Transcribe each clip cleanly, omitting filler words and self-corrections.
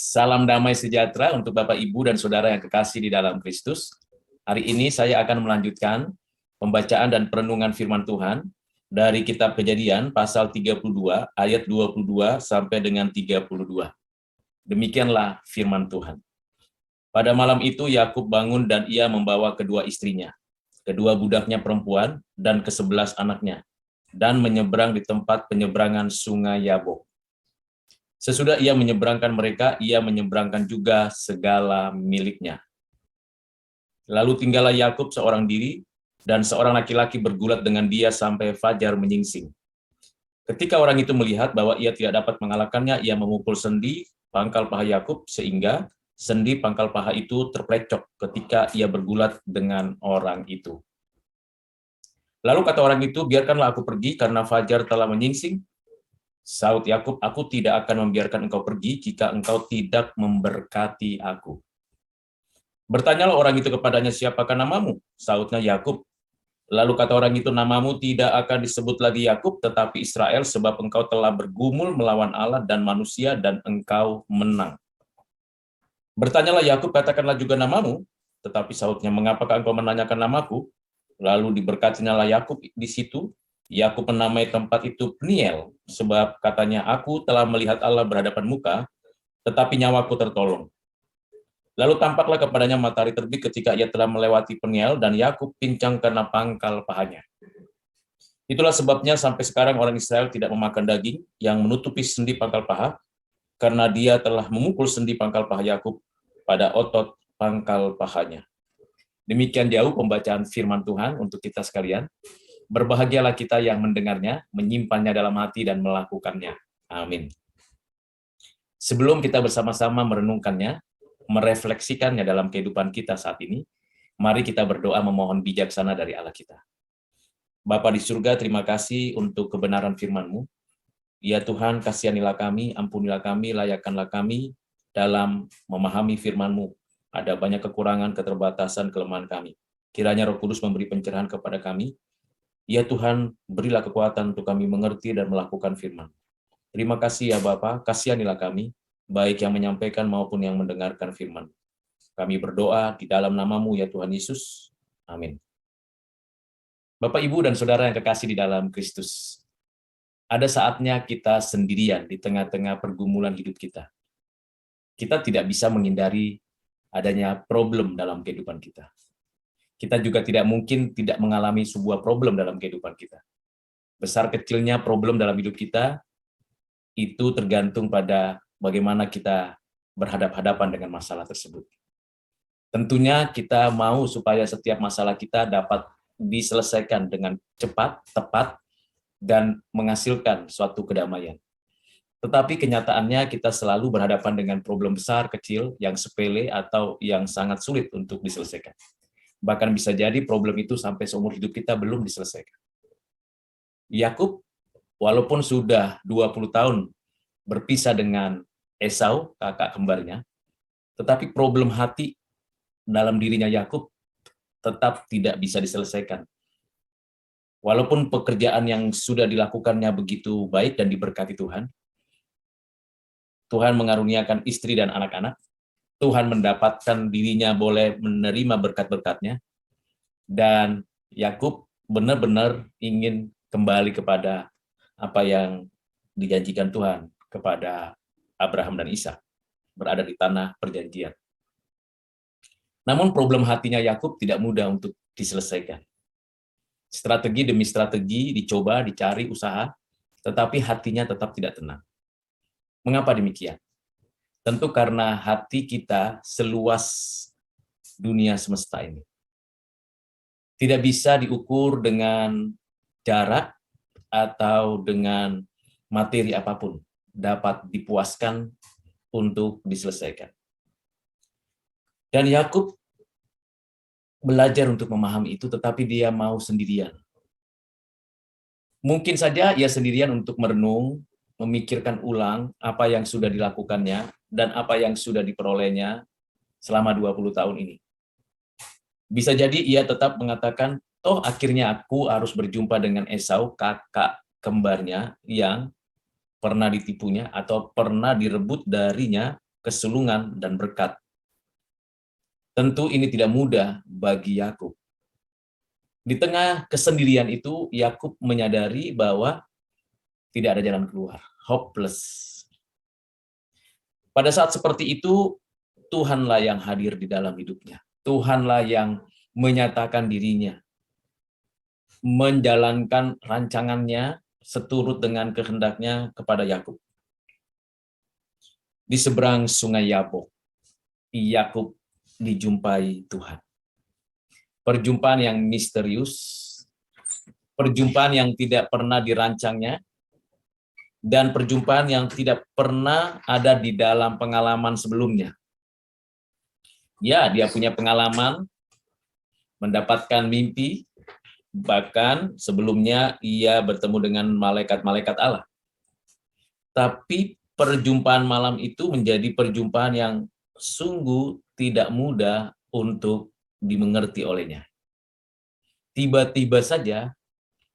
Salam damai sejahtera untuk Bapak, Ibu, dan Saudara yang kekasih di dalam Kristus. Hari ini saya akan melanjutkan pembacaan dan perenungan firman Tuhan dari kitab Kejadian pasal 32 ayat 22 sampai dengan 32. Demikianlah firman Tuhan. Pada malam itu Yakub bangun dan ia membawa kedua istrinya, kedua budaknya perempuan, dan ke-11 anaknya, dan menyeberang di tempat penyeberangan sungai Yabok. Sesudah ia menyeberangkan mereka, ia menyeberangkan juga segala miliknya. Lalu tinggallah Yakub seorang diri, dan seorang laki-laki bergulat dengan dia sampai fajar menyingsing. Ketika orang itu melihat bahwa ia tidak dapat mengalahkannya, ia memukul sendi pangkal paha Yakub, sehingga sendi pangkal paha itu terplecok ketika ia bergulat dengan orang itu. Lalu kata orang itu, biarkanlah aku pergi karena fajar telah menyingsing. Saud Yakub, aku tidak akan membiarkan engkau pergi jika engkau tidak memberkati aku. Bertanyalah orang itu kepadanya, siapakah namamu? Saudnya Yakub. Lalu kata orang itu, namamu tidak akan disebut lagi Yakub, tetapi Israel, sebab engkau telah bergumul melawan Allah dan manusia, dan engkau menang. Bertanyalah Yakub, katakanlah juga namamu. Tetapi Saudnya, mengapakah engkau menanyakan namaku? Lalu diberkatinya Yakub di situ. Yakub menamai tempat itu Peniel, sebab katanya, aku telah melihat Allah berhadapan muka, tetapi nyawaku tertolong. Lalu tampaklah kepadanya matahari terbit ketika ia telah melewati Peniel, dan Yakub pincang karena pangkal pahanya. Itulah sebabnya sampai sekarang orang Israel tidak memakan daging yang menutupi sendi pangkal paha, karena dia telah memukul sendi pangkal paha Yakub pada otot pangkal pahanya. Demikian jauh pembacaan firman Tuhan untuk kita sekalian. Berbahagialah kita yang mendengarnya, menyimpannya dalam hati, dan melakukannya. Amin. Sebelum kita bersama-sama merenungkannya, merefleksikannya dalam kehidupan kita saat ini, mari kita berdoa memohon bijaksana dari Allah kita. Bapa di surga, terima kasih untuk kebenaran firman-Mu. Ya Tuhan, kasihanilah kami, ampunilah kami, layakkanlah kami dalam memahami firman-Mu. Ada banyak kekurangan, keterbatasan, kelemahan kami. Kiranya Roh Kudus memberi pencerahan kepada kami. Ya Tuhan, berilah kekuatan untuk kami mengerti dan melakukan firman. Terima kasih ya Bapa, kasihanilah kami, baik yang menyampaikan maupun yang mendengarkan firman. Kami berdoa di dalam nama-Mu ya Tuhan Yesus. Amin. Bapak, Ibu, dan Saudara yang kekasih di dalam Kristus, ada saatnya kita sendirian di tengah-tengah pergumulan hidup kita. Kita tidak bisa menghindari adanya problem dalam kehidupan kita. Kita juga tidak mungkin tidak mengalami sebuah problem dalam kehidupan kita. Besar kecilnya problem dalam hidup kita, itu tergantung pada bagaimana kita berhadapan-hadapan dengan masalah tersebut. Tentunya kita mau supaya setiap masalah kita dapat diselesaikan dengan cepat, tepat, dan menghasilkan suatu kedamaian. Tetapi kenyataannya kita selalu berhadapan dengan problem besar, kecil, yang sepele, atau yang sangat sulit untuk diselesaikan. Bahkan bisa jadi problem itu sampai seumur hidup kita belum diselesaikan. Yakub, walaupun sudah 20 tahun berpisah dengan Esau, kakak kembarnya, tetapi problem hati dalam dirinya Yakub tetap tidak bisa diselesaikan. Walaupun pekerjaan yang sudah dilakukannya begitu baik dan diberkati Tuhan, Tuhan mengaruniakan istri dan anak-anak, Tuhan mendapatkan dirinya boleh menerima berkat-berkatnya, dan Yakub benar-benar ingin kembali kepada apa yang dijanjikan Tuhan kepada Abraham dan Ishak, berada di tanah perjanjian. Namun problem hatinya Yakub tidak mudah untuk diselesaikan. Strategi demi strategi dicoba, dicari, usaha, tetapi hatinya tetap tidak tenang. Mengapa demikian? Tentu karena hati kita seluas dunia semesta ini. Tidak bisa diukur dengan jarak atau dengan materi apapun dapat dipuaskan untuk diselesaikan. Dan Yakub belajar untuk memahami itu, tetapi dia mau sendirian. Mungkin saja ia sendirian untuk merenung, memikirkan ulang apa yang sudah dilakukannya dan apa yang sudah diperolehnya selama 20 tahun ini. Bisa jadi ia tetap mengatakan, toh akhirnya aku harus berjumpa dengan Esau, kakak kembarnya yang pernah ditipunya atau pernah direbut darinya kesulungan, dan berkat. Tentu ini tidak mudah bagi Yakub. Di tengah kesendirian itu, Yakub menyadari bahwa tidak ada jalan keluar, hopeless. Pada saat seperti itu, Tuhanlah yang hadir di dalam hidupnya. Tuhanlah yang menyatakan dirinya, menjalankan rancangannya seturut dengan kehendaknya kepada Yakub. Di seberang sungai Yabok, Yakub dijumpai Tuhan. Perjumpaan yang misterius, perjumpaan yang tidak pernah dirancangnya, dan perjumpaan yang tidak pernah ada di dalam pengalaman sebelumnya. Ya, dia punya pengalaman mendapatkan mimpi, bahkan sebelumnya ia bertemu dengan malaikat-malaikat Allah. Tapi perjumpaan malam itu menjadi perjumpaan yang sungguh tidak mudah untuk dimengerti olehnya. Tiba-tiba saja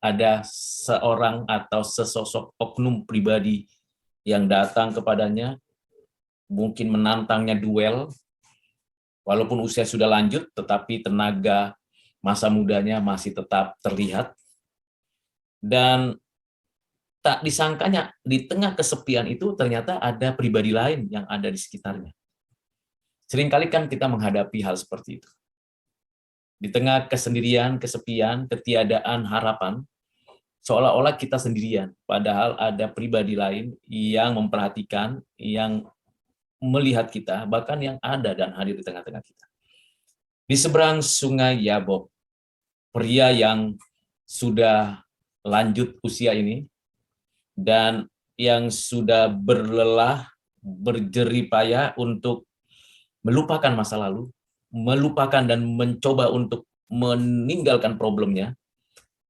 ada seorang atau sesosok oknum pribadi yang datang kepadanya, mungkin menantangnya duel, walaupun usia sudah lanjut, tetapi tenaga masa mudanya masih tetap terlihat. Dan tak disangkanya, di tengah kesepian itu ternyata ada pribadi lain yang ada di sekitarnya. Seringkali kan kita menghadapi hal seperti itu. Di tengah kesendirian, kesepian, ketiadaan harapan, seolah-olah kita sendirian, padahal ada pribadi lain yang memperhatikan, yang melihat kita, bahkan yang ada dan hadir di tengah-tengah kita. Di seberang sungai Yabok, pria yang sudah lanjut usia ini, dan yang sudah berlelah, berjerih payah untuk melupakan masa lalu, melupakan dan mencoba untuk meninggalkan problemnya,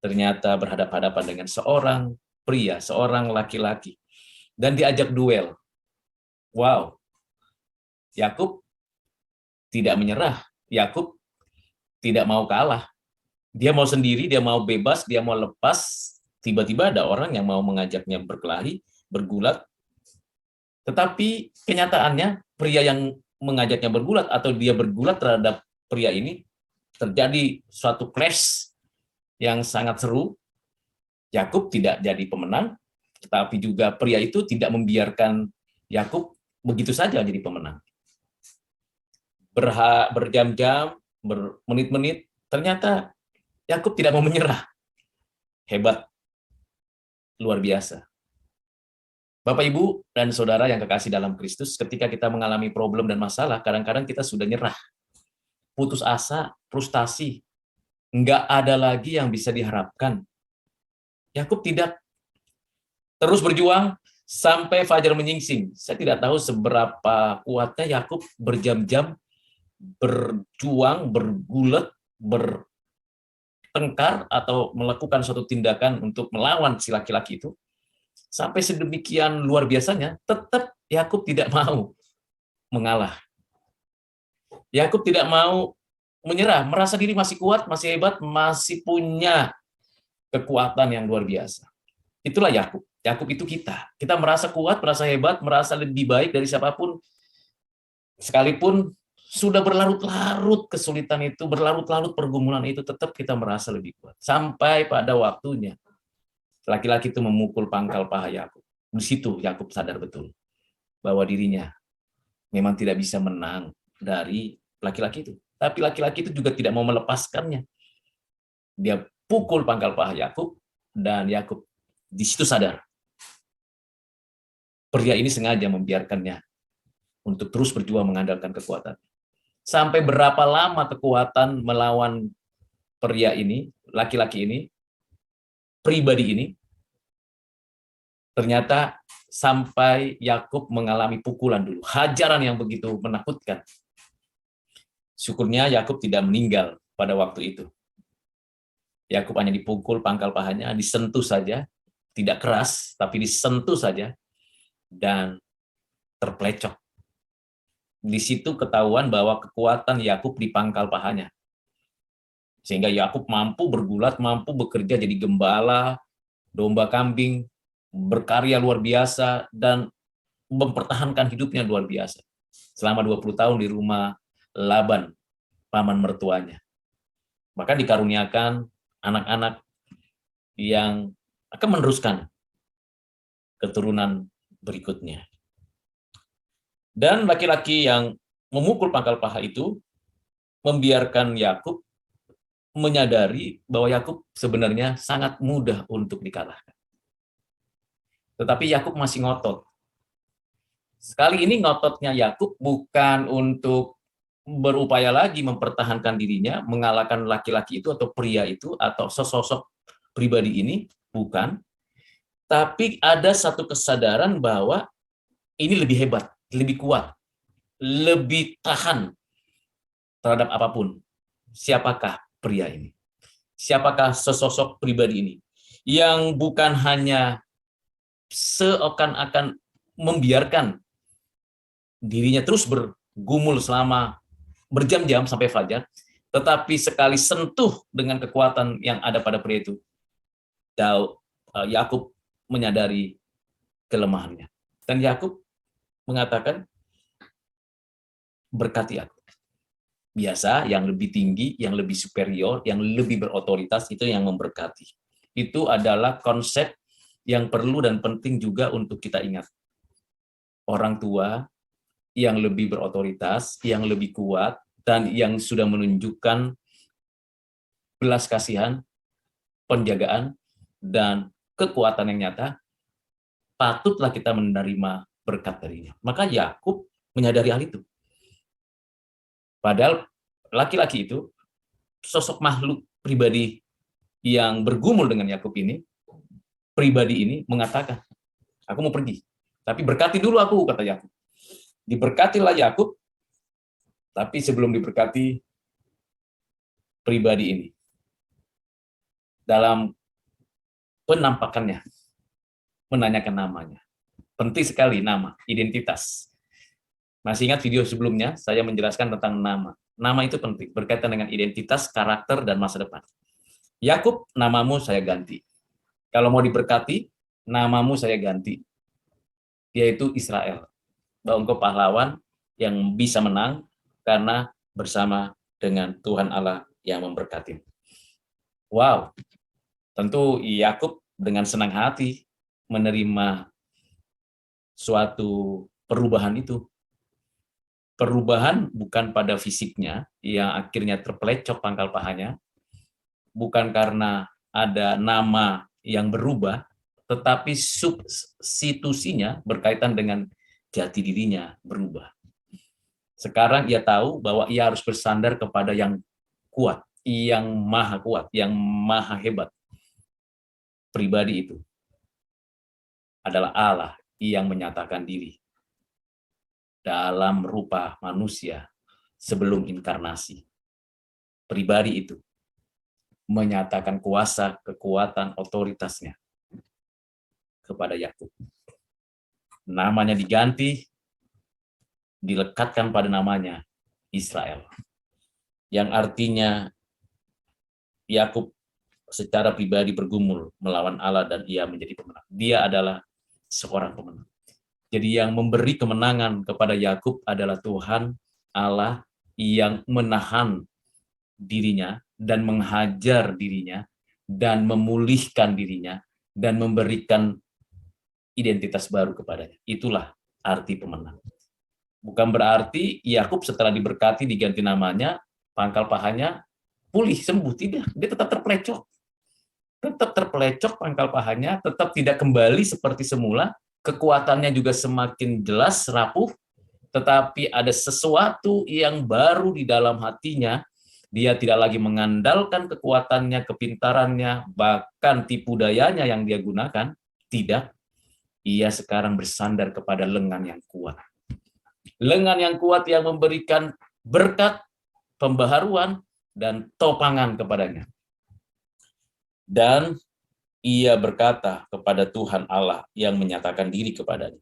ternyata berhadapan-hadapan dengan seorang pria, seorang laki-laki, dan diajak duel. Wow, Yakub tidak menyerah, Yakub tidak mau kalah. Dia mau sendiri, dia mau bebas, dia mau lepas. Tiba-tiba ada orang yang mau mengajaknya berkelahi, bergulat. Tetapi kenyataannya pria yang mengajaknya bergulat atau dia bergulat terhadap pria ini, terjadi suatu clash yang sangat seru. Yakub tidak jadi pemenang, tetapi juga pria itu tidak membiarkan Yakub begitu saja jadi pemenang. Berjam-jam, bermenit-menit, ternyata Yakub tidak mau menyerah. Hebat, luar biasa. Bapak, Ibu, dan Saudara yang kekasih dalam Kristus, ketika kita mengalami problem dan masalah, kadang-kadang kita sudah nyerah, putus asa, frustasi, nggak ada lagi yang bisa diharapkan. Yakub tidak, terus berjuang sampai fajar menyingsing. Saya tidak tahu seberapa kuatnya Yakub berjam-jam berjuang, bergulat, bertengkar, atau melakukan suatu tindakan untuk melawan si laki-laki itu. Sampai sedemikian luar biasanya, tetap Yakub tidak mau mengalah. Yakub tidak mau menyerah, merasa diri masih kuat, masih hebat, masih punya kekuatan yang luar biasa. Itulah Yakub. Yakub itu kita. Kita merasa kuat, merasa hebat, merasa lebih baik dari siapapun. Sekalipun sudah berlarut-larut kesulitan itu, berlarut-larut pergumulan itu, tetap kita merasa lebih kuat. Sampai pada waktunya, laki-laki itu memukul pangkal paha Yakub. Di situ Yakub sadar betul bahwa dirinya memang tidak bisa menang dari laki-laki itu. Tapi laki-laki itu juga tidak mau melepaskannya. Dia pukul pangkal paha Yakub, dan Yakub di situ sadar. Pria ini sengaja membiarkannya untuk terus berjuang mengandalkan kekuatan. Sampai berapa lama kekuatan melawan pria ini, laki-laki ini, pribadi ini, ternyata sampai Yakub mengalami pukulan dulu, hajaran yang begitu menakutkan. Syukurnya Yakub tidak meninggal pada waktu itu. Yakub hanya dipukul pangkal pahanya, disentuh saja, tidak keras, tapi disentuh saja, dan terplecok. Di situ ketahuan bahwa kekuatan Yakub di pangkal pahanya. Sehingga Yakub mampu bergulat, mampu bekerja jadi gembala, domba kambing, berkarya luar biasa, dan mempertahankan hidupnya luar biasa. selama 20 tahun di rumah Laban, paman mertuanya. Bahkan dikaruniakan anak-anak yang akan meneruskan keturunan berikutnya. Dan laki-laki yang memukul pangkal paha itu membiarkan Yakub menyadari bahwa Yakub sebenarnya sangat mudah untuk dikalahkan. Tetapi Yakub masih ngotot. Sekali ini ngototnya Yakub bukan untuk berupaya lagi mempertahankan dirinya, mengalahkan laki-laki itu atau pria itu atau sosok pribadi ini, bukan. Tapi ada satu kesadaran bahwa ini lebih hebat, lebih kuat, lebih tahan terhadap apapun. Siapakah pria ini? Siapakah sosok pribadi ini? Yang bukan hanya seakan-akan membiarkan dirinya terus bergumul selama berjam-jam sampai fajar, tetapi sekali sentuh dengan kekuatan yang ada pada pria itu, Yakub menyadari kelemahannya. Dan Yakub mengatakan, berkati aku. Biasa yang lebih tinggi, yang lebih superior, yang lebih berotoritas itu yang memberkati. Itu adalah konsep yang perlu dan penting juga untuk kita ingat. Orang tua yang lebih berotoritas, yang lebih kuat, dan yang sudah menunjukkan belas kasihan, penjagaan, dan kekuatan yang nyata, patutlah kita menerima berkat darinya. Maka Yakub menyadari hal itu. Padahal laki-laki itu, sosok makhluk pribadi yang bergumul dengan Yakub ini, pribadi ini mengatakan, aku mau pergi, tapi berkati dulu aku, kata Yakub. Diberkatilah Yakub, tapi sebelum diberkati pribadi ini, dalam penampakannya, menanyakan namanya. Penting sekali nama, identitas. Masih ingat video sebelumnya, saya menjelaskan tentang nama. Nama itu penting, berkaitan dengan identitas, karakter, dan masa depan. Yakub, namamu saya ganti. Kalau mau diberkati, namamu saya ganti. Yaitu Israel. Bahwa engkau pahlawan yang bisa menang, karena bersama dengan Tuhan Allah yang memberkati. Wow, tentu Yakub dengan senang hati menerima suatu perubahan itu. Perubahan bukan pada fisiknya yang akhirnya terpelecok pangkal pahanya, bukan karena ada nama yang berubah, tetapi substitusinya berkaitan dengan jati dirinya berubah. Sekarang ia tahu bahwa ia harus bersandar kepada yang kuat, yang maha kuat, yang maha hebat. Pribadi itu adalah Allah yang menyatakan diri dalam rupa manusia sebelum inkarnasi. Pribadi itu menyatakan kuasa, kekuatan, otoritasnya kepada Yakub. Namanya diganti, dilekatkan pada namanya Israel. Yang artinya Yakub secara pribadi bergumul melawan Allah dan ia menjadi pemenang. Dia adalah seorang pemenang. Jadi yang memberi kemenangan kepada Yakub adalah Tuhan Allah yang menahan dirinya dan menghajar dirinya dan memulihkan dirinya dan memberikan identitas baru kepadanya. Itulah arti pemenang. Bukan berarti Yakub setelah diberkati diganti namanya, pangkal pahanya pulih, sembuh. Tidak, dia tetap terpelecok. Tetap terpelecok pangkal pahanya, tetap tidak kembali seperti semula, kekuatannya juga semakin jelas, rapuh, tetapi ada sesuatu yang baru di dalam hatinya. Dia tidak lagi mengandalkan kekuatannya, kepintarannya, bahkan tipu dayanya yang dia gunakan. Tidak, ia sekarang bersandar kepada lengan yang kuat. Lengan yang kuat yang memberikan berkat, pembaharuan, dan topangan kepadanya. Dan ia berkata kepada Tuhan Allah yang menyatakan diri kepadanya.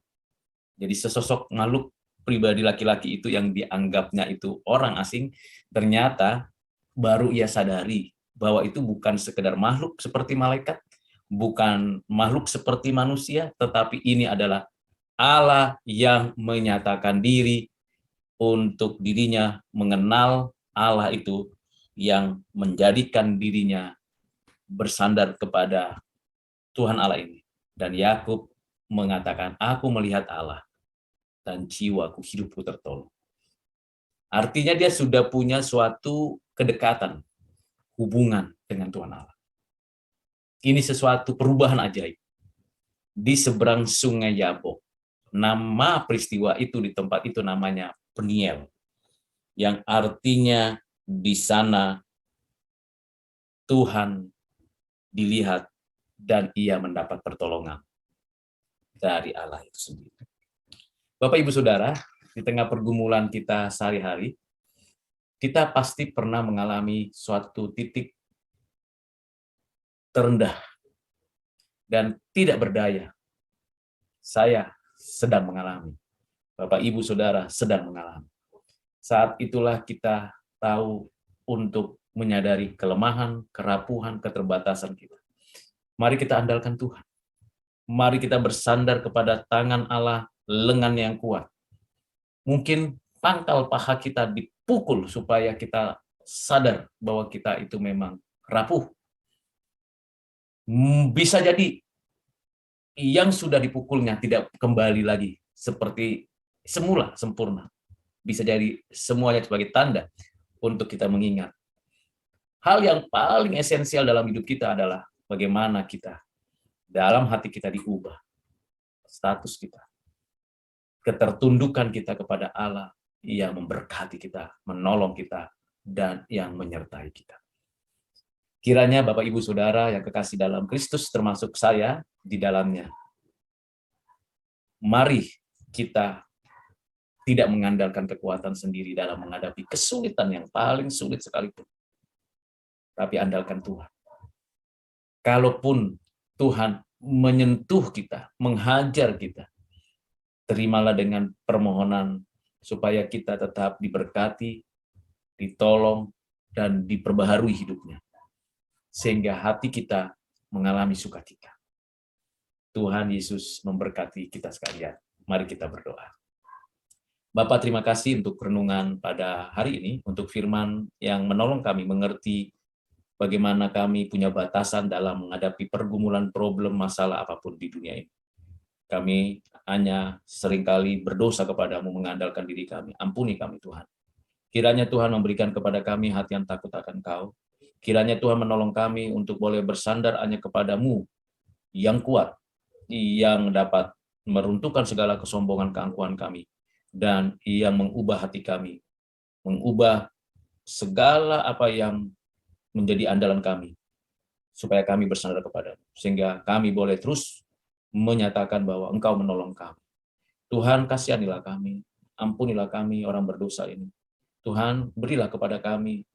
Jadi sesosok makhluk pribadi laki-laki itu yang dianggapnya itu orang asing, ternyata baru ia sadari bahwa itu bukan sekedar makhluk seperti malaikat, bukan makhluk seperti manusia, tetapi ini adalah Allah yang menyatakan diri untuk dirinya mengenal Allah itu yang menjadikan dirinya bersandar kepada Tuhan Allah ini. Dan Yakub mengatakan, aku melihat Allah dan jiwaku, hidupku tertolong. Artinya dia sudah punya suatu kedekatan, hubungan dengan Tuhan Allah. Ini sesuatu perubahan ajaib. Di seberang sungai Yabok, nama peristiwa itu di tempat itu namanya Peniel, yang artinya di sana Tuhan dilihat dan ia mendapat pertolongan dari Allah itu sendiri. Bapak Ibu Saudara, di tengah pergumulan kita sehari-hari, kita pasti pernah mengalami suatu titik terendah dan tidak berdaya. Saya sedang mengalami. Bapak Ibu Saudara sedang mengalami. Saat itulah kita tahu untuk menyadari kelemahan, kerapuhan, keterbatasan kita. Mari kita andalkan Tuhan. Mari kita bersandar kepada tangan Allah, lengan yang kuat. Mungkin pangkal paha kita dipukul supaya kita sadar bahwa kita itu memang rapuh. Bisa jadi yang sudah dipukulnya tidak kembali lagi seperti semula sempurna. Bisa jadi semuanya sebagai tanda untuk kita mengingat. Hal yang paling esensial dalam hidup kita adalah bagaimana kita, dalam hati kita diubah. Status kita. Ketertundukan kita kepada Allah yang memberkati kita, menolong kita, dan yang menyertai kita. Kiranya Bapak Ibu Saudara yang kekasih dalam Kristus termasuk saya di dalamnya. Mari kita tidak mengandalkan kekuatan sendiri dalam menghadapi kesulitan yang paling sulit sekalipun. Tapi andalkan Tuhan. Kalaupun Tuhan menyentuh kita, menghajar kita, terimalah dengan permohonan supaya kita tetap diberkati, ditolong, dan diperbaharui hidupnya. Sehingga hati kita mengalami sukacita. Tuhan Yesus memberkati kita sekalian. Mari kita berdoa. Bapak, terima kasih untuk renungan pada hari ini, untuk firman yang menolong kami mengerti bagaimana kami punya batasan dalam menghadapi pergumulan problem masalah apapun di dunia ini. Kami hanya seringkali berdosa kepadamu, mengandalkan diri kami. Ampuni kami, Tuhan. Kiranya Tuhan memberikan kepada kami hati yang takut akan Kau. Kiranya Tuhan menolong kami untuk boleh bersandar hanya kepadamu yang kuat, yang dapat meruntuhkan segala kesombongan keangkuhan kami, dan yang mengubah hati kami, mengubah segala apa yang menjadi andalan kami, supaya kami bersandar kepadamu, sehingga kami boleh terus menyatakan bahwa Engkau menolong kami. Tuhan, kasihanilah kami, ampunilah kami orang berdosa ini. Tuhan, berilah kepada kami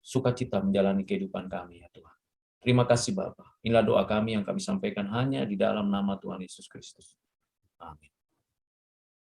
sukacita menjalani kehidupan kami, ya Tuhan. Terima kasih Bapa. Inilah doa kami yang kami sampaikan hanya di dalam nama Tuhan Yesus Kristus. Amin.